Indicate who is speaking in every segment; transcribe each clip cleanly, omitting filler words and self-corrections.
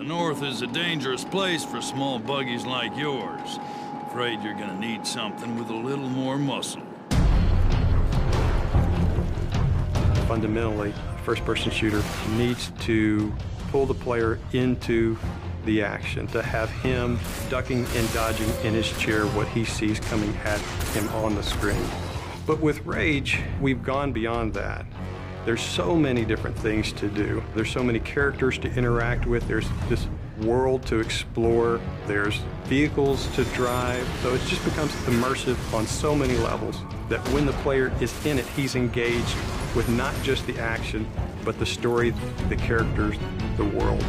Speaker 1: North is a dangerous place for small buggies like yours. Afraid you're gonna need something with a little more muscle.
Speaker 2: Fundamentally, a first-person shooter needs to pull the player into the action, to have him ducking and dodging in his chair what he sees coming at him on the screen. But with Rage, we've gone beyond that. There's so many different things to do. There's so many characters to interact with. There's this world to explore. There's vehicles to drive. So it just becomes immersive on so many levels that when the player is in it, he's engaged with not just the action, but the story, the characters, the world.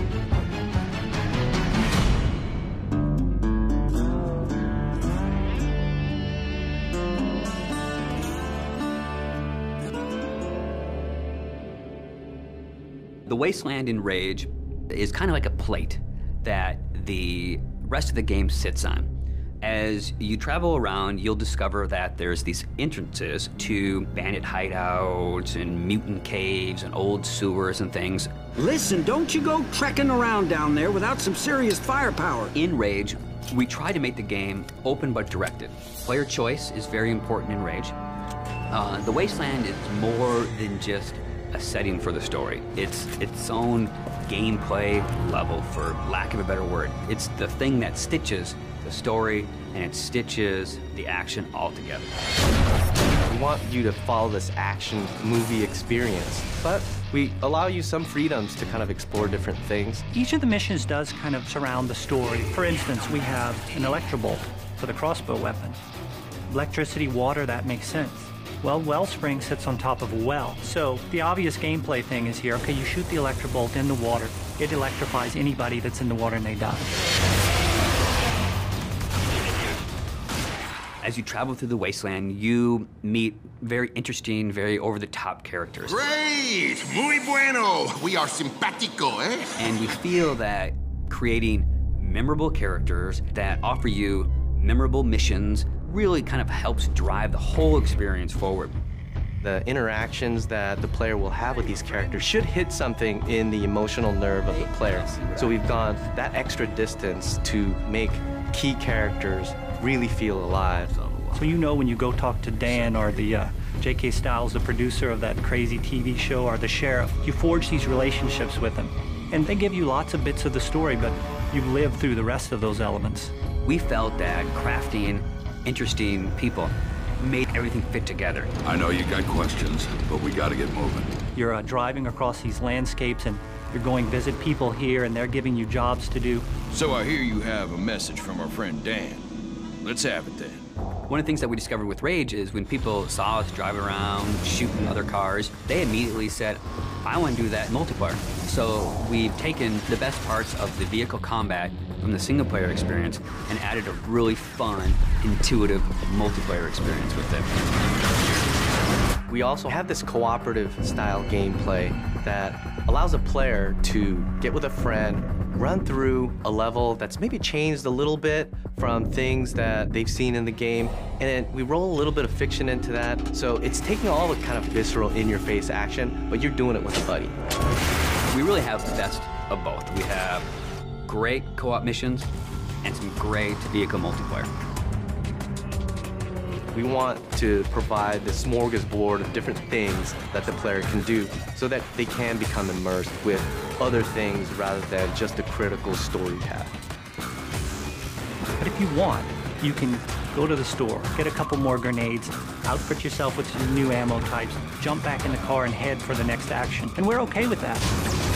Speaker 3: The Wasteland in Rage is kind of like a plate that the rest of the game sits on. As you travel around, you'll discover that there's these entrances to bandit hideouts and mutant caves and old sewers and things.
Speaker 4: Listen, don't you go trekking around down there without some serious firepower.
Speaker 3: In Rage, we try to make the game open but directed. Player choice is very important in Rage. The Wasteland is more than just a setting for the story. It's its own gameplay level, for lack of a better word. It's the thing that stitches the story and it stitches the action all together.
Speaker 5: We want you to follow this action movie experience, but we allow you some freedoms to kind of explore different things.
Speaker 6: Each of the missions does kind of surround the story. For instance, we have an electrobolt for the crossbow weapon. Electricity, water, that makes sense. Well, Wellspring sits on top of a well. So the obvious gameplay thing is here, okay, you shoot the electrobolt in the water. It electrifies anybody that's in the water and they die.
Speaker 3: As you travel through the Wasteland, you meet very interesting, very over-the-top characters.
Speaker 7: Great! Muy bueno! We are simpático, eh?
Speaker 3: And we feel that creating memorable characters that offer you memorable missions really kind of helps drive the whole experience forward.
Speaker 5: The interactions that the player will have with these characters should hit something in the emotional nerve of the player. So we've gone that extra distance to make key characters really feel alive.
Speaker 6: So you know when you go talk to Dan or the J.K. Stiles, the producer of that crazy TV show, or the sheriff, you forge these relationships with them. And they give you lots of bits of the story, but you live through the rest of those elements.
Speaker 3: We felt that crafting interesting people made everything fit together.
Speaker 1: I know you got questions, but we gotta get moving.
Speaker 6: You're driving across these landscapes and you're going visit people here and they're giving you jobs to do.
Speaker 1: So I hear you have a message from our friend Dan. Let's have it then.
Speaker 3: One of the things that we discovered with Rage is when people saw us drive around, shooting other cars, they immediately said, I want to do that in multiplayer. So we've taken the best parts of the vehicle combat from the single-player experience and added a really fun, intuitive multiplayer experience with it.
Speaker 5: We also have this cooperative style gameplay that allows a player to get with a friend, run through a level that's maybe changed a little bit from things that they've seen in the game, and then we roll a little bit of fiction into that. So it's taking all the kind of visceral, in-your-face action, but you're doing it with a buddy.
Speaker 3: We really have the best of both. We have great co-op missions and some great vehicle multiplayer.
Speaker 5: We want to provide this smorgasbord of different things that the player can do so that they can become immersed with other things rather than just a critical story path.
Speaker 6: But if you want, you can go to the store, get a couple more grenades, outfit yourself with some new ammo types, jump back in the car and head for the next action. And we're okay with that.